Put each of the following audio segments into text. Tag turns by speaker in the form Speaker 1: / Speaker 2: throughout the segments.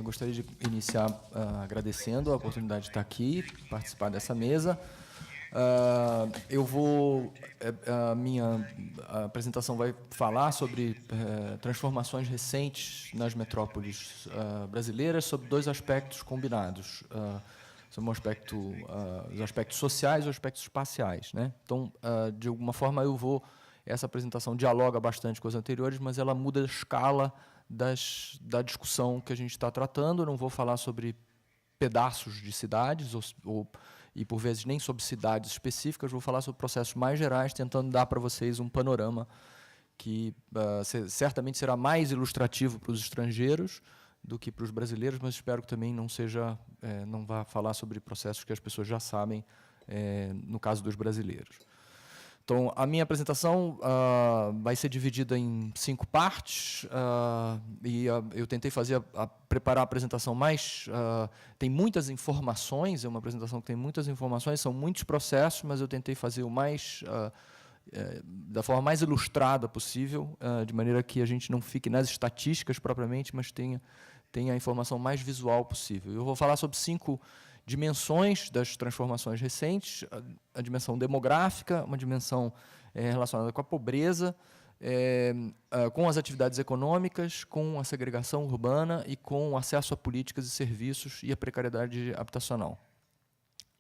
Speaker 1: Gostaria de iniciar agradecendo a oportunidade de estar aqui, participar dessa mesa. A minha apresentação vai falar sobre transformações recentes nas metrópoles brasileiras, sobre dois aspectos combinados, sobre os aspectos sociais e os aspectos espaciais, né? Então, de alguma forma, essa apresentação dialoga bastante com as anteriores, mas ela muda a escala da discussão que a gente está tratando. Eu não vou falar sobre pedaços de cidades, e, por vezes, nem sobre cidades específicas, vou falar sobre processos mais gerais, tentando dar para vocês um panorama que certamente será mais ilustrativo para os estrangeiros do que para os brasileiros, mas espero que também não vá falar sobre processos que as pessoas já sabem, no caso dos brasileiros. Então, a minha apresentação vai ser dividida em 5 partes, eu tentei preparar a apresentação mais... tem muitas informações, é uma apresentação que tem muitas informações, são muitos processos, mas eu tentei fazer da forma mais ilustrada possível, de maneira que a gente não fique nas estatísticas propriamente, mas tenha a informação mais visual possível. Eu vou falar sobre 5 dimensões das transformações recentes: a dimensão demográfica, uma dimensão relacionada com a pobreza, com as atividades econômicas, com a segregação urbana e com o acesso a políticas e serviços e a precariedade habitacional.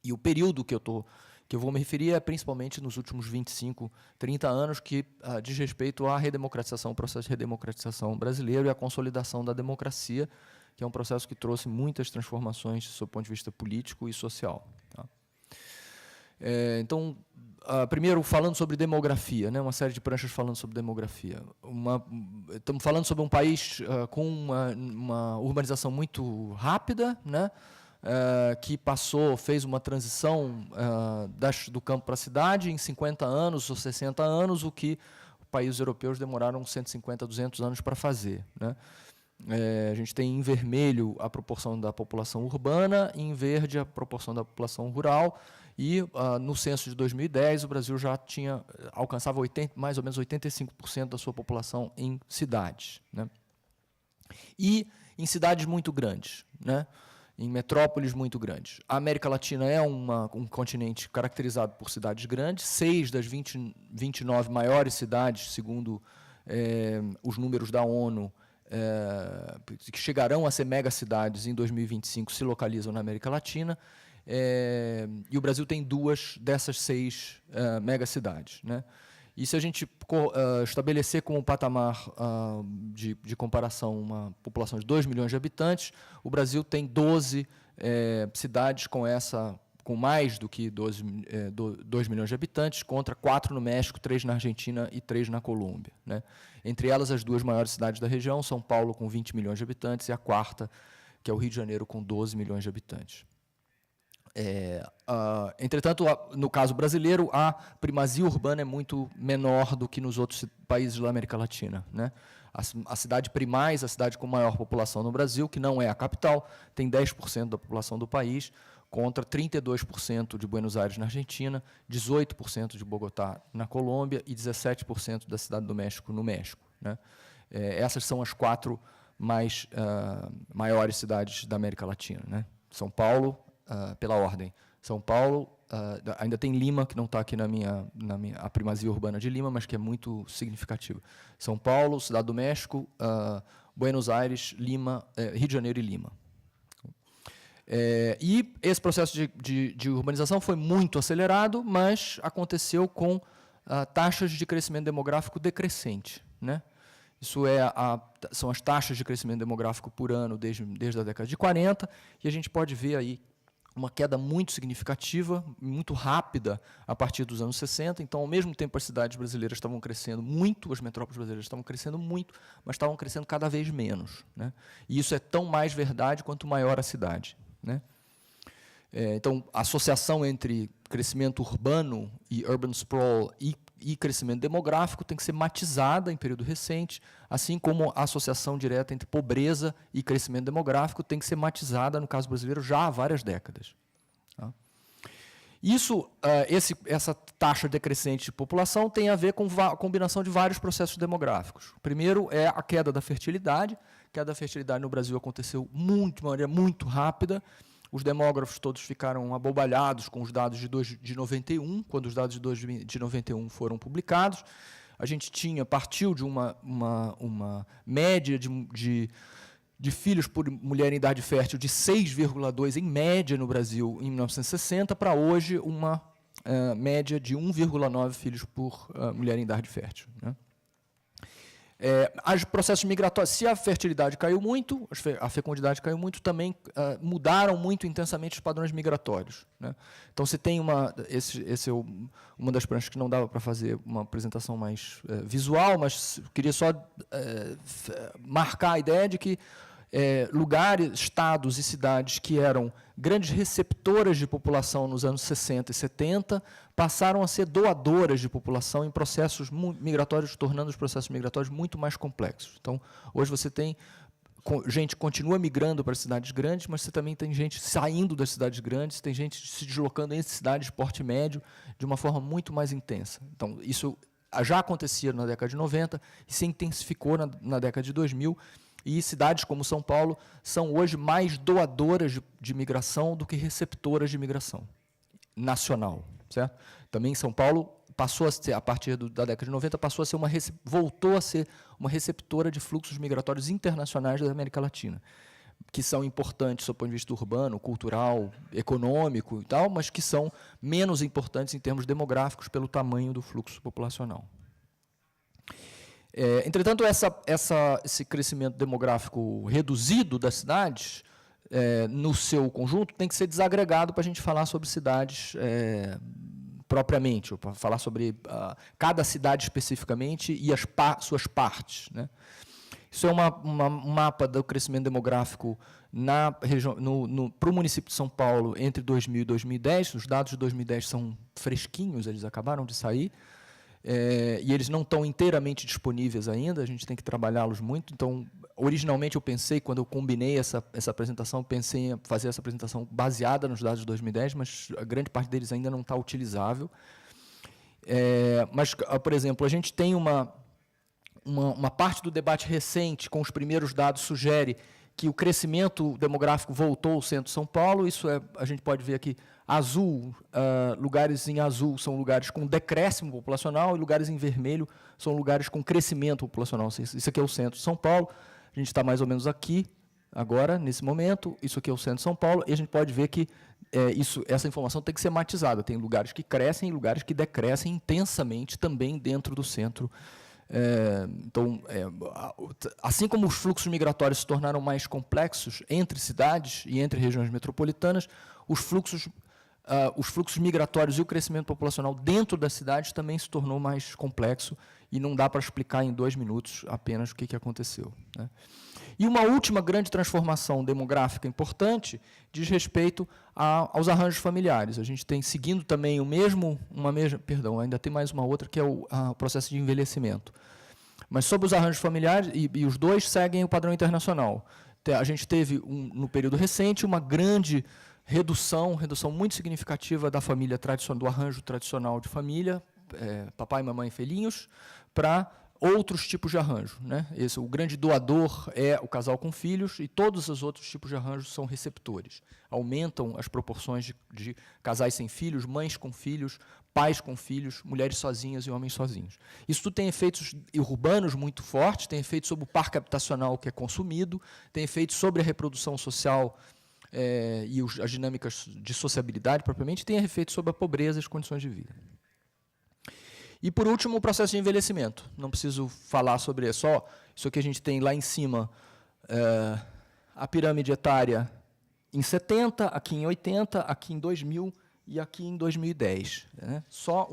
Speaker 1: E o período que eu vou me referir é principalmente nos últimos 25, 30 anos, que diz respeito à redemocratização, o processo de redemocratização brasileiro e à consolidação da democracia, que é um processo que trouxe muitas transformações do seu ponto de vista político e social. Tá? Então, primeiro, falando sobre demografia, né, uma série de pranchas falando sobre demografia. Estamos falando sobre um país com uma urbanização muito rápida, né, que fez uma transição do campo para a cidade em 50 anos ou 60 anos, o que os países europeus demoraram 150, 200 anos para fazer, né? A gente tem em vermelho a proporção da população urbana, em verde a proporção da população rural, e no censo de 2010 o Brasil já alcançava mais ou menos 85% da sua população em cidades, né? E em cidades muito grandes, né? Em metrópoles muito grandes. A América Latina é um continente caracterizado por cidades grandes. 6 das 29 maiores cidades, segundo os números da ONU, que chegarão a ser megacidades em 2025, se localizam na América Latina, e o Brasil tem 2 dessas 6 megacidades, né? E se a gente estabelecer como patamar de comparação uma população de 2 milhões de habitantes, o Brasil tem 12 cidades com mais do que 2 milhões de habitantes, contra 4 no México, 3 na Argentina e 3 na Colômbia, né? Entre elas, as 2 maiores cidades da região, São Paulo, com 20 milhões de habitantes, e a quarta, que é o Rio de Janeiro, com 12 milhões de habitantes. Entretanto, no caso brasileiro, a primazia urbana é muito menor do que nos outros países da América Latina, né? A cidade primaz, a cidade com maior população no Brasil, que não é a capital, tem 10% da população do país, contra 32% de Buenos Aires, na Argentina, 18% de Bogotá, na Colômbia, e 17% da Cidade do México, no México, né? Essas são as 4 maiores cidades da América Latina, né? São Paulo, pela ordem. São Paulo, ainda tem Lima, que não está aqui a primazia urbana de Lima, mas que é muito significativa. São Paulo, Cidade do México, Buenos Aires, Lima, Rio de Janeiro e Lima. E esse processo de urbanização foi muito acelerado, mas aconteceu com taxas de crescimento demográfico decrescente, né? Isso são as taxas de crescimento demográfico por ano desde a década de 40, e a gente pode ver aí uma queda muito significativa, muito rápida, a partir dos anos 60. Então, ao mesmo tempo, as cidades brasileiras estavam crescendo muito, as metrópoles brasileiras estavam crescendo muito, mas estavam crescendo cada vez menos, né? E isso é tão mais verdade quanto maior a cidade, né? Então, a associação entre crescimento urbano e urban sprawl e crescimento demográfico tem que ser matizada em período recente, assim como a associação direta entre pobreza e crescimento demográfico tem que ser matizada, no caso brasileiro, já há várias décadas. Tá? Essa taxa decrescente de população tem a ver com a combinação de vários processos demográficos. O primeiro é a queda da fertilidade, queda da fertilidade no Brasil aconteceu de maneira muito rápida. Os demógrafos todos ficaram abobalhados com os dados de 91, quando os dados de 91 foram publicados. A gente partiu de uma média de filhos por mulher em idade fértil de 6,2 em média no Brasil em 1960, para hoje uma média de 1,9 filhos por mulher em idade fértil, né? Os processos migratórios, se a fertilidade caiu muito, a fecundidade caiu muito, também mudaram muito intensamente os padrões migratórios, né? Então, você tem esse é uma das pranchas que não dava para fazer uma apresentação mais visual, mas queria só marcar a ideia de que lugares, estados e cidades que eram grandes receptoras de população nos anos 60 e 70 passaram a ser doadoras de população em processos migratórios, tornando os processos migratórios muito mais complexos. Então, hoje você tem gente que continua migrando para as cidades grandes, mas você também tem gente saindo das cidades grandes, tem gente se deslocando entre cidades de porte médio de uma forma muito mais intensa. Então, isso já acontecia na década de 90 e se intensificou na década de 2000, e cidades como São Paulo são hoje mais doadoras de migração do que receptoras de migração nacional, certo? Também São Paulo passou a ser, a partir da década de 90, voltou a ser uma receptora de fluxos migratórios internacionais da América Latina, que são importantes do ponto de vista urbano, cultural, econômico e tal, mas que são menos importantes em termos demográficos pelo tamanho do fluxo populacional. Entretanto, esse crescimento demográfico reduzido das cidades, no seu conjunto, tem que ser desagregado para a gente falar sobre cidades propriamente, ou para falar sobre cada cidade especificamente e suas partes, né? Isso é um mapa do crescimento demográfico para o município de São Paulo entre 2000 e 2010. Os dados de 2010 são fresquinhos, eles acabaram de sair. E eles não estão inteiramente disponíveis ainda, a gente tem que trabalhá-los muito. Então, originalmente eu pensei, quando eu combinei essa apresentação, pensei em fazer essa apresentação baseada nos dados de 2010, mas a grande parte deles ainda não está utilizável. Mas, por exemplo, a gente tem uma parte do debate recente, com os primeiros dados, sugere que o crescimento demográfico voltou ao centro de São Paulo. Isso a gente pode ver aqui, azul, lugares em azul são lugares com decréscimo populacional, e lugares em vermelho são lugares com crescimento populacional. Isso aqui é o centro de São Paulo, a gente está mais ou menos aqui, agora, nesse momento, isso aqui é o centro de São Paulo, e a gente pode ver que essa informação tem que ser matizada. Tem lugares que crescem e lugares que decrescem intensamente também dentro do centro. Então, assim como os fluxos migratórios se tornaram mais complexos entre cidades e entre regiões metropolitanas, os fluxos migratórios e o crescimento populacional dentro das cidades também se tornou mais complexo, e não dá para explicar em 2 minutos apenas o que aconteceu, né? E uma última grande transformação demográfica importante diz respeito aos arranjos familiares. A gente tem, seguindo também ainda tem mais uma outra, que é o processo de envelhecimento. Mas sobre os arranjos familiares, e os dois seguem o padrão internacional. A gente teve, no período recente, uma grande redução muito significativa da família tradicional, do arranjo tradicional de família, papai, mamãe, filhinhos, para outros tipos de arranjo, né? O grande doador é o casal com filhos, e todos os outros tipos de arranjos são receptores. Aumentam as proporções de casais sem filhos, mães com filhos, pais com filhos, mulheres sozinhas e homens sozinhos. Isso tudo tem efeitos urbanos muito fortes, tem efeitos sobre o parque habitacional que é consumido, tem efeitos sobre a reprodução social e as dinâmicas de sociabilidade propriamente, tem efeitos sobre a pobreza e as condições de vida. E, por último, o processo de envelhecimento. Não preciso falar sobre isso. Isso aqui a gente tem lá em cima a pirâmide etária em 70, aqui em 80, aqui em 2000 e aqui em 2010. Né? Só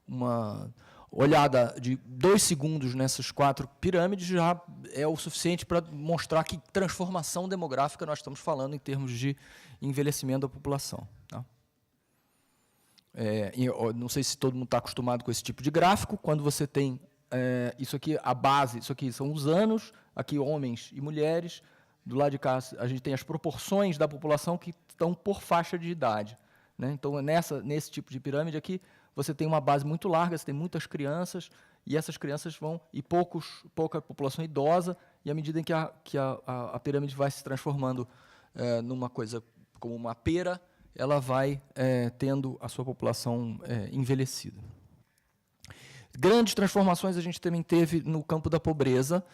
Speaker 1: uma olhada de 2 segundos nessas 4 pirâmides já é o suficiente para mostrar que transformação demográfica nós estamos falando em termos de envelhecimento da população. Tá? Não sei se todo mundo está acostumado com esse tipo de gráfico. Quando você tem isso aqui, a base, isso aqui são os anos, aqui homens e mulheres, do lado de cá a gente tem as proporções da população que estão por faixa de idade, né? Então, nesse tipo de pirâmide aqui, você tem uma base muito larga, você tem muitas crianças, e essas crianças pouca população idosa, e à medida em que a pirâmide vai se transformando numa coisa como uma pera, ela vai tendo a sua população envelhecida. Grandes transformações a gente também teve no campo da pobreza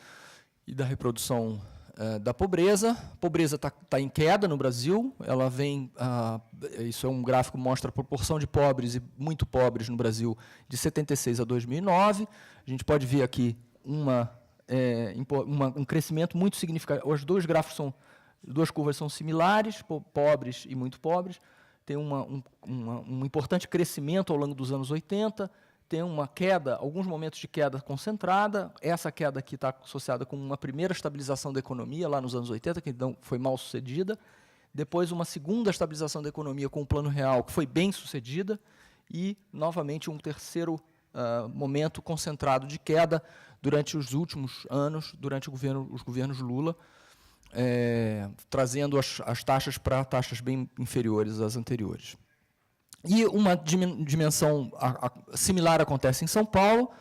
Speaker 1: e da reprodução da pobreza. A pobreza está em queda no Brasil. Ela vem, isso é um gráfico que mostra a proporção de pobres e muito pobres no Brasil de 76 a 2009. A gente pode ver aqui um crescimento muito significativo. Os dois gráficos são, duas curvas são similares, pobres e muito pobres. Tem um importante crescimento ao longo dos anos 80, tem uma queda, alguns momentos de queda concentrada. Essa queda aqui está associada com uma primeira estabilização da economia, lá nos anos 80, que não foi mal sucedida. Depois, uma segunda estabilização da economia com o Plano Real, que foi bem sucedida. E, novamente, um terceiro momento concentrado de queda durante os últimos anos, durante os governos Lula, trazendo as taxas para taxas bem inferiores às anteriores. E uma dimensão similar acontece em São Paulo.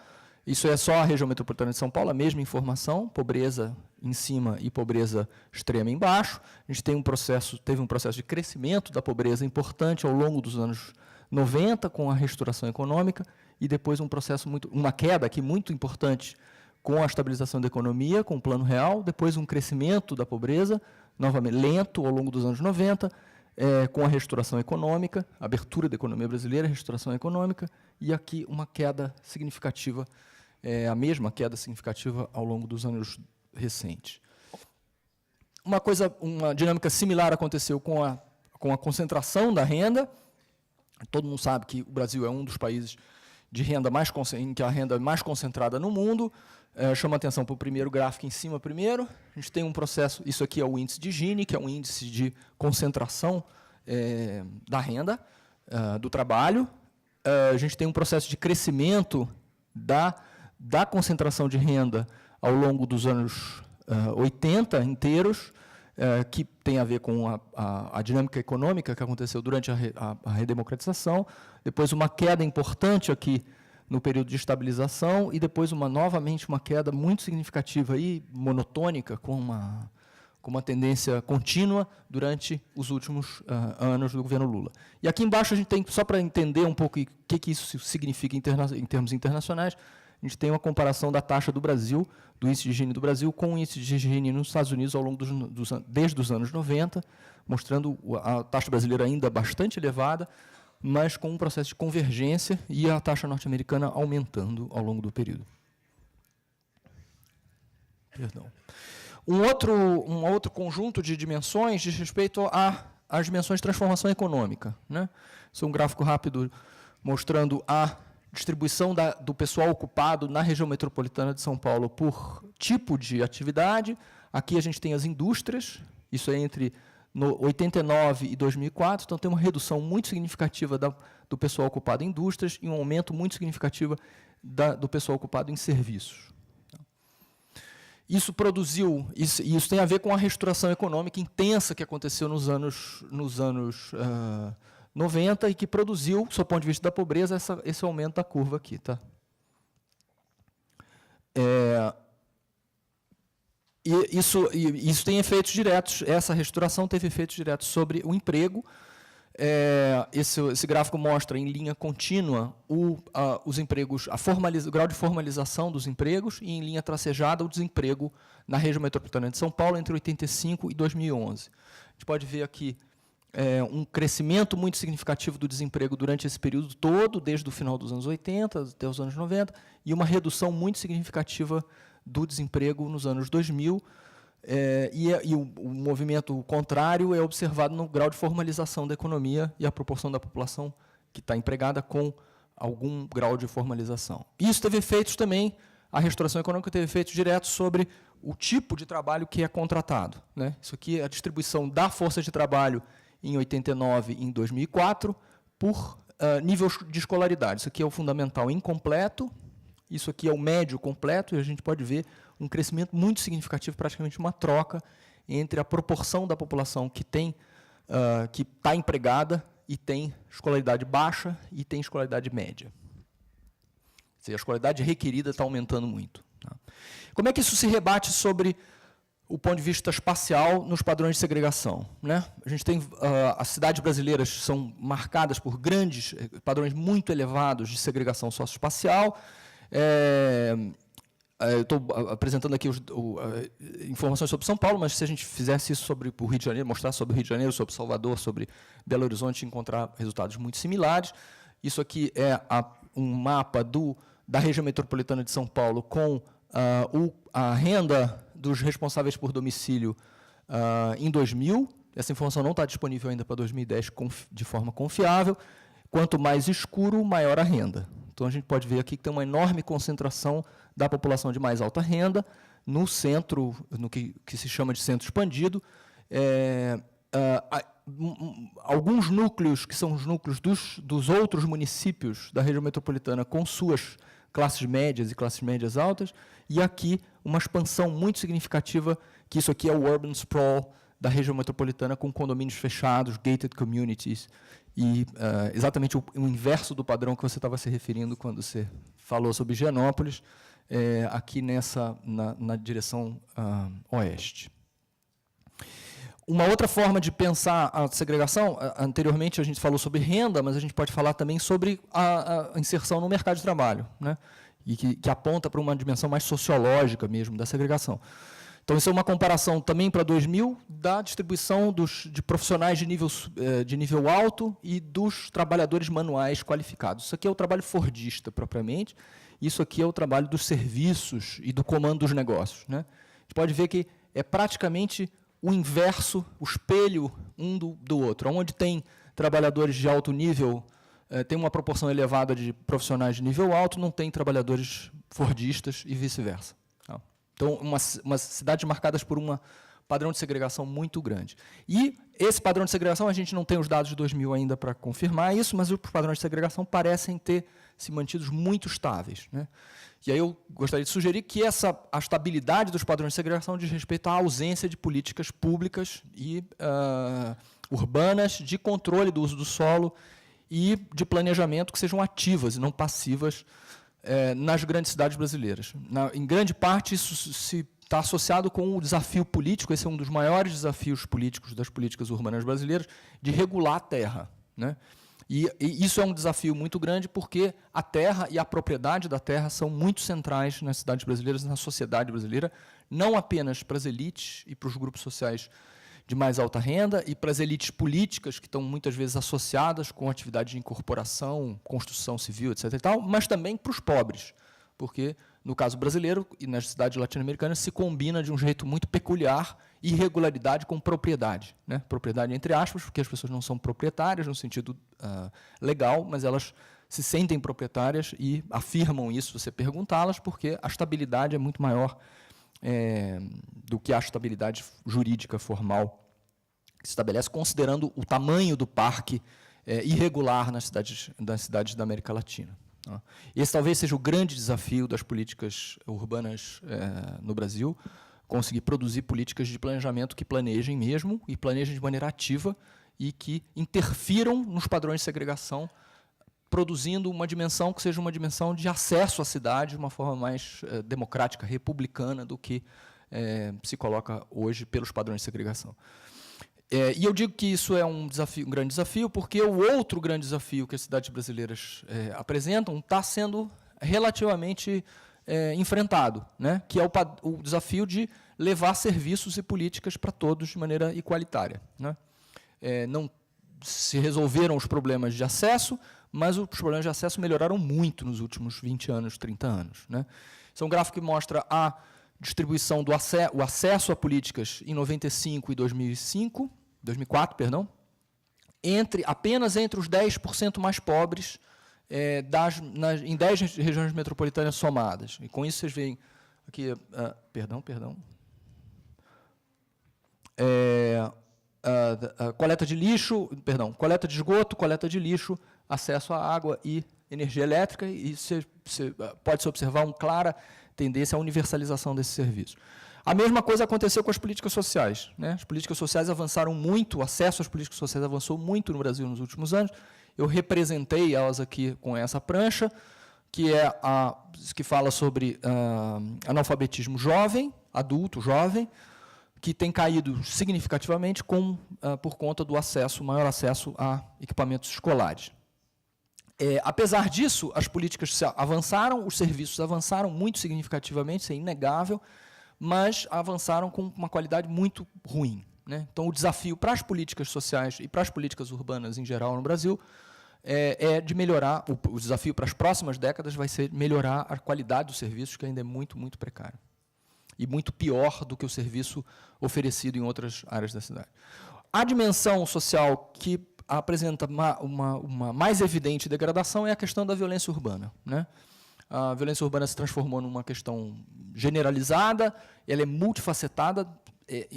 Speaker 1: Isso é só a região metropolitana de São Paulo, a mesma informação, pobreza em cima e pobreza extrema embaixo. A gente teve um processo de crescimento da pobreza importante ao longo dos anos 90, com a restauração econômica, e depois uma queda aqui muito importante com a estabilização da economia, com o Plano Real, depois um crescimento da pobreza, novamente lento ao longo dos anos 90, com a restauração econômica, abertura da economia brasileira, restauração econômica, e aqui uma queda significativa, a mesma queda significativa ao longo dos anos recentes. Uma dinâmica similar aconteceu com a concentração da renda. Todo mundo sabe que o Brasil é um dos países de renda em que a renda é mais concentrada no mundo. Chama atenção para o primeiro gráfico em cima primeiro. A gente tem um processo, isso aqui é o índice de Gini, que é um índice de concentração da renda, do trabalho. A gente tem um processo de crescimento da concentração de renda ao longo dos anos 80 inteiros, que tem a ver com a dinâmica econômica que aconteceu durante a redemocratização, depois uma queda importante aqui no período de estabilização, e depois novamente uma queda muito significativa e monotônica, com uma tendência contínua durante os últimos anos do governo Lula. E aqui embaixo a gente tem, só para entender um pouco o que isso significa em termos internacionais, a gente tem uma comparação da taxa do Brasil, do índice de Gini do Brasil, com o índice de Gini nos Estados Unidos ao longo desde os anos 90, mostrando a taxa brasileira ainda bastante elevada, mas com um processo de convergência e a taxa norte-americana aumentando ao longo do período. Perdão. Um outro conjunto de dimensões diz respeito às dimensões de transformação econômica, né? Isso é um gráfico rápido mostrando a distribuição do pessoal ocupado na região metropolitana de São Paulo por tipo de atividade. Aqui a gente tem as indústrias, isso é entre 89 e 2004, então tem uma redução muito significativa do pessoal ocupado em indústrias e um aumento muito significativo do pessoal ocupado em serviços. Isso tem a ver com a restauração econômica intensa que aconteceu nos anos 90 e que produziu, do ponto de vista da pobreza, esse aumento da curva aqui. Tá? Isso tem efeitos diretos, essa restauração teve efeitos diretos sobre o emprego. Esse gráfico mostra, em linha contínua, os empregos, o grau de formalização dos empregos, e, em linha tracejada, o desemprego na região metropolitana de São Paulo entre 85 e 2011. A gente pode ver aqui um crescimento muito significativo do desemprego durante esse período todo, desde o final dos anos 80 até os anos 90, e uma redução muito significativa do desemprego nos anos 2000, e o movimento contrário é observado no grau de formalização da economia e a proporção da população que está empregada com algum grau de formalização. Isso teve efeitos também, a restauração econômica teve efeitos diretos sobre o tipo de trabalho que é contratado, né? Isso aqui é a distribuição da força de trabalho em 89 e em 2004 por nível de escolaridade. Isso aqui é o fundamental incompleto, isso aqui é o médio completo, e a gente pode ver um crescimento muito significativo, praticamente uma troca entre a proporção da população que está empregada e tem escolaridade baixa e tem escolaridade média. Ou seja, a escolaridade requerida está aumentando muito. Tá? Como é que isso se rebate sobre o ponto de vista espacial nos padrões de segregação, né? A gente tem as cidades brasileiras são marcadas por grandes padrões muito elevados de segregação socioespacial. Eu estou apresentando aqui informações sobre São Paulo, mas se a gente fizesse isso sobre o Rio de Janeiro, mostrar sobre o Rio de Janeiro, sobre Salvador, sobre Belo Horizonte, encontrar resultados muito similares. Isso aqui é um mapa da região metropolitana de São Paulo com a renda dos responsáveis por domicílio em 2000. Essa informação não está disponível ainda para 2010 de forma confiável. Quanto mais escuro, maior a renda. Então, a gente pode ver aqui que tem uma enorme concentração da população de mais alta renda no centro, no que se chama de centro expandido. Alguns núcleos, que são os núcleos dos outros municípios da região metropolitana, com suas classes médias e classes médias altas, e aqui uma expansão muito significativa, que isso aqui é o urban sprawl da região metropolitana, com condomínios fechados, gated communities, e exatamente o inverso do padrão que você estava se referindo quando você falou sobre Higienópolis, aqui na direção oeste. Uma outra forma de pensar a segregação, anteriormente a gente falou sobre renda, mas a gente pode falar também sobre a inserção no mercado de trabalho, né? E que aponta para uma dimensão mais sociológica mesmo da segregação. Então, isso é uma comparação também para 2000 da distribuição de profissionais de nível alto e dos trabalhadores manuais qualificados. Isso aqui é o trabalho fordista, propriamente. Isso aqui é o trabalho dos serviços e do comando dos negócios, né? A gente pode ver que é praticamente o inverso, o espelho um do outro. Onde tem trabalhadores de alto nível, tem uma proporção elevada de profissionais de nível alto, não tem trabalhadores fordistas e vice-versa. Então, umas cidades marcadas por um padrão de segregação muito grande. E esse padrão de segregação, a gente não tem os dados de 2000 ainda para confirmar isso, mas os padrões de segregação parecem ter se mantidos muito estáveis, né? E aí eu gostaria de sugerir que a estabilidade dos padrões de segregação diz respeito à ausência de políticas públicas e urbanas de controle do uso do solo e de planejamento que sejam ativas e não passivas nas grandes cidades brasileiras. Em grande parte, isso está associado com o desafio político, esse é um dos maiores desafios políticos das políticas urbanas brasileiras, de regular a terra, né? E isso é um desafio muito grande porque a terra e a propriedade da terra são muito centrais nas cidades brasileiras, na sociedade brasileira, não apenas para as elites e para os grupos sociais de mais alta renda e para as elites políticas, que estão muitas vezes associadas com atividade de incorporação, construção civil, etc. e tal, mas também para os pobres, porque, no caso brasileiro e nas cidades latino-americanas, se combina de um jeito muito peculiar irregularidade com propriedade, né? Propriedade entre aspas, porque as pessoas não são proprietárias no sentido legal, mas elas se sentem proprietárias e afirmam isso se você perguntá-las, porque a estabilidade é muito maior do que a estabilidade jurídica formal que se estabelece, considerando o tamanho do parque irregular das cidades da América Latina. Tá? Esse talvez seja o grande desafio das políticas urbanas no Brasil, conseguir produzir políticas de planejamento que planejem mesmo, e planejem de maneira ativa, e que interfiram nos padrões de segregação, produzindo uma dimensão que seja uma dimensão de acesso à cidade de uma forma mais democrática, republicana, do que se coloca hoje pelos padrões de segregação. E eu digo que isso é um grande desafio, porque o outro grande desafio que as cidades brasileiras apresentam está sendo relativamente enfrentado, né? Que é o desafio de levar serviços e políticas para todos de maneira igualitária, né? Não se resolveram os problemas de acesso, mas os problemas de acesso melhoraram muito nos últimos 20 anos, 30 anos, né? Esse é um gráfico que mostra a distribuição do o acesso a políticas em 95 e 2004, perdão, apenas entre os 10% mais pobres em 10 regiões metropolitanas somadas. E com isso vocês veem aqui, coleta de lixo, coleta de esgoto, coleta de lixo, acesso à água e energia elétrica, e você pode-se observar uma clara tendência à universalização desse serviço. A mesma coisa aconteceu com as políticas sociais, né? As políticas sociais avançaram muito, o acesso às políticas sociais avançou muito no Brasil nos últimos anos. Eu representei elas aqui com essa prancha, que fala sobre analfabetismo jovem, adulto, jovem, que tem caído significativamente por conta do maior acesso a equipamentos escolares. Apesar disso, as políticas avançaram, os serviços avançaram muito significativamente, isso é inegável, mas avançaram com uma qualidade muito ruim, né? Então, o desafio para as políticas sociais e para as políticas urbanas em geral no Brasil é de melhorar, o desafio para as próximas décadas vai ser melhorar a qualidade dos serviços, que ainda é muito, muito precário. E muito pior do que o serviço oferecido em outras áreas da cidade. A dimensão social que apresenta uma mais evidente degradação é a questão da violência urbana, né? A violência urbana se transformou numa questão generalizada, ela é multifacetada.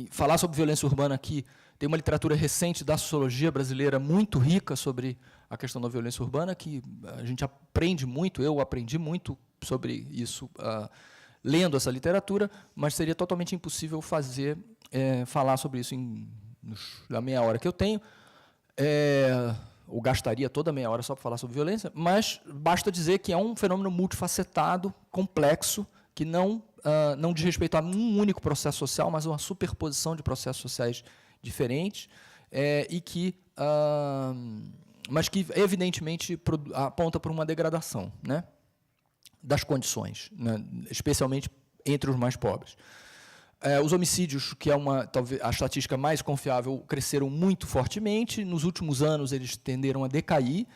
Speaker 1: Falar sobre violência urbana aqui, tem uma literatura recente da sociologia brasileira muito rica sobre a questão da violência urbana, que a gente aprende muito, eu aprendi muito sobre isso lendo essa literatura, mas seria totalmente impossível falar sobre isso na meia hora que eu tenho. Ou gastaria toda a meia hora só para falar sobre violência, mas basta dizer que é um fenômeno multifacetado, complexo, que não diz respeito a um único processo social, mas a uma superposição de processos sociais diferentes, mas que, evidentemente, aponta para uma degradação, né, das condições, né, especialmente entre os mais pobres. Os homicídios, que é talvez a estatística mais confiável, cresceram muito fortemente. Nos últimos anos, eles tenderam a decair,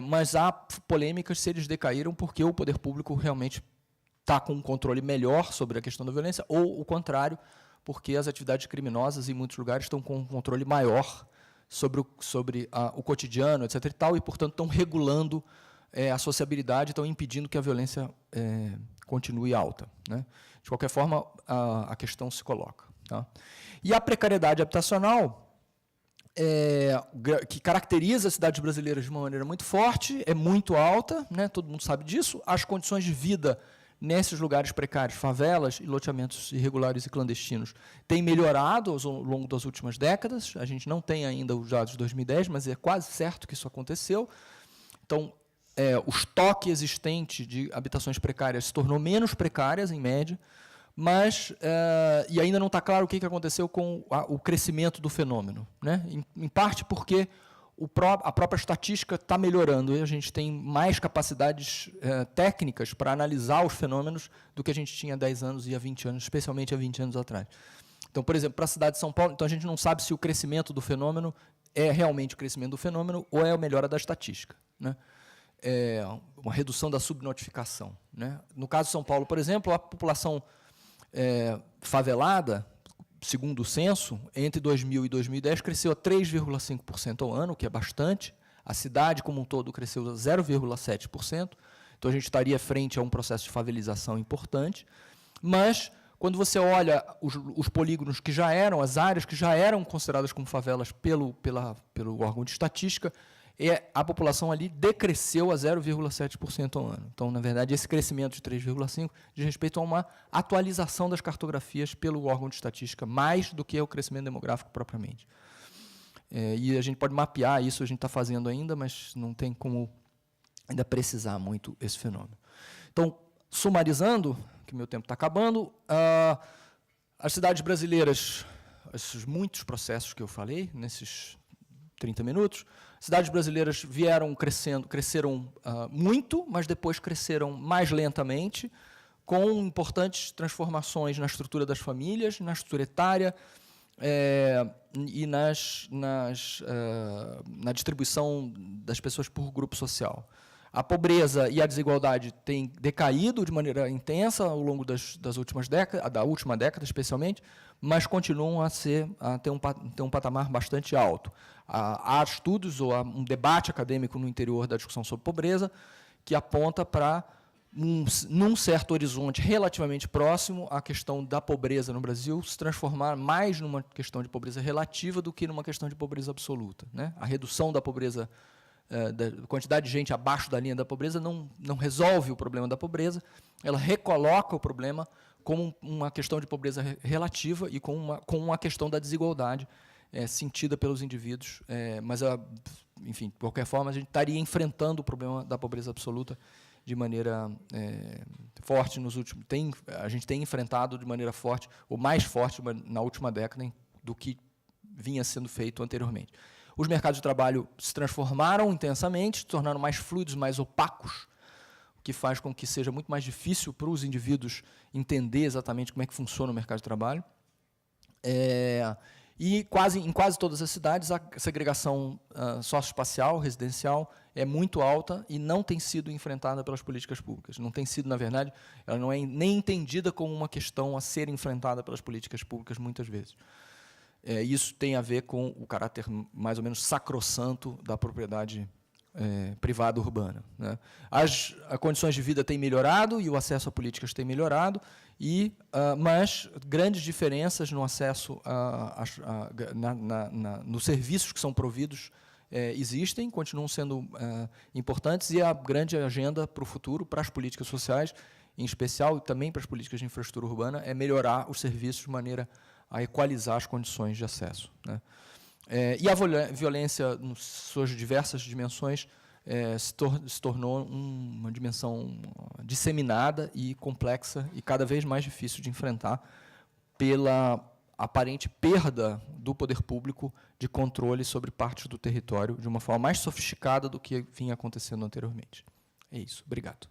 Speaker 1: mas há polêmicas se eles decaíram porque o poder público realmente está com um controle melhor sobre a questão da violência, ou o contrário, porque as atividades criminosas, em muitos lugares, estão com um controle maior sobre o cotidiano, etc. e tal, e, portanto, estão regulando a sociabilidade, estão impedindo que a violência continue alta, né? De qualquer forma, a questão se coloca, tá? E a precariedade habitacional, que caracteriza as cidades brasileiras de uma maneira muito forte, é muito alta, né? Todo mundo sabe disso. As condições de vida nesses lugares precários, favelas e loteamentos irregulares e clandestinos, têm melhorado ao longo das últimas décadas. A gente não tem ainda os dados de 2010, mas é quase certo que isso aconteceu. Então, o estoque existente de habitações precárias se tornou menos precárias, em média, mas e ainda não está claro o que aconteceu com o crescimento do fenômeno, né? Em parte porque a própria estatística está melhorando e a gente tem mais capacidades técnicas para analisar os fenômenos do que a gente tinha há 10 anos e há 20 anos, especialmente há 20 anos atrás. Então, por exemplo, para a cidade de São Paulo, então a gente não sabe se o crescimento do fenômeno é realmente o crescimento do fenômeno ou é a melhora da estatística, né? Uma redução da subnotificação, né? No caso de São Paulo, por exemplo, a população favelada, segundo o censo, entre 2000 e 2010, cresceu a 3,5% ao ano, o que é bastante. A cidade, como um todo, cresceu a 0,7%. Então, a gente estaria frente a um processo de favelização importante. Mas, quando você olha os polígonos que já eram, as áreas que já eram consideradas como favelas pelo órgão de estatística, a população ali decresceu a 0,7% ao ano. Então, na verdade, esse crescimento de 3,5% diz respeito a uma atualização das cartografias pelo órgão de estatística, mais do que o crescimento demográfico propriamente. E a gente pode mapear isso, a gente está fazendo ainda, mas não tem como ainda precisar muito esse fenômeno. Então, sumarizando, que meu tempo está acabando, as cidades brasileiras, esses muitos processos que eu falei, nesses 30 minutos, cidades brasileiras cresceram muito, mas depois cresceram mais lentamente, com importantes transformações na estrutura das famílias, na estrutura etária e na distribuição das pessoas por grupo social. A pobreza e a desigualdade têm decaído de maneira intensa ao longo das últimas décadas, da última década especialmente, mas continuam a ter um patamar bastante alto. Há estudos ou há um debate acadêmico no interior da discussão sobre pobreza que aponta para, num certo horizonte relativamente próximo, a questão da pobreza no Brasil se transformar mais numa questão de pobreza relativa do que numa questão de pobreza absoluta, né? A redução da pobreza, da quantidade de gente abaixo da linha da pobreza não resolve o problema da pobreza, ela recoloca o problema como uma questão de pobreza relativa e com uma questão da desigualdade sentida pelos indivíduos, mas, enfim, de qualquer forma, a gente estaria enfrentando o problema da pobreza absoluta de maneira forte nos últimos... a gente tem enfrentado de maneira forte, ou mais forte na última década, do que vinha sendo feito anteriormente. Os mercados de trabalho se transformaram intensamente, se tornaram mais fluidos, mais opacos, o que faz com que seja muito mais difícil para os indivíduos entender exatamente como é que funciona o mercado de trabalho. E em quase todas as cidades, a segregação socioespacial, residencial, é muito alta e não tem sido enfrentada pelas políticas públicas. Não tem sido, na verdade, ela não é nem entendida como uma questão a ser enfrentada pelas políticas públicas, muitas vezes. Isso tem a ver com o caráter mais ou menos sacrossanto da propriedade privada urbana, né? As condições de vida têm melhorado e o acesso a políticas tem melhorado, mas grandes diferenças no acesso nos serviços que são providos existem, continuam sendo importantes, e a grande agenda para o futuro, para as políticas sociais, em especial, e também para as políticas de infraestrutura urbana, é melhorar os serviços de maneira a equalizar as condições de acesso, né? E a violência, nas suas diversas dimensões, se tornou uma dimensão disseminada e complexa e cada vez mais difícil de enfrentar pela aparente perda do poder público de controle sobre partes do território de uma forma mais sofisticada do que vinha acontecendo anteriormente. É isso. Obrigado.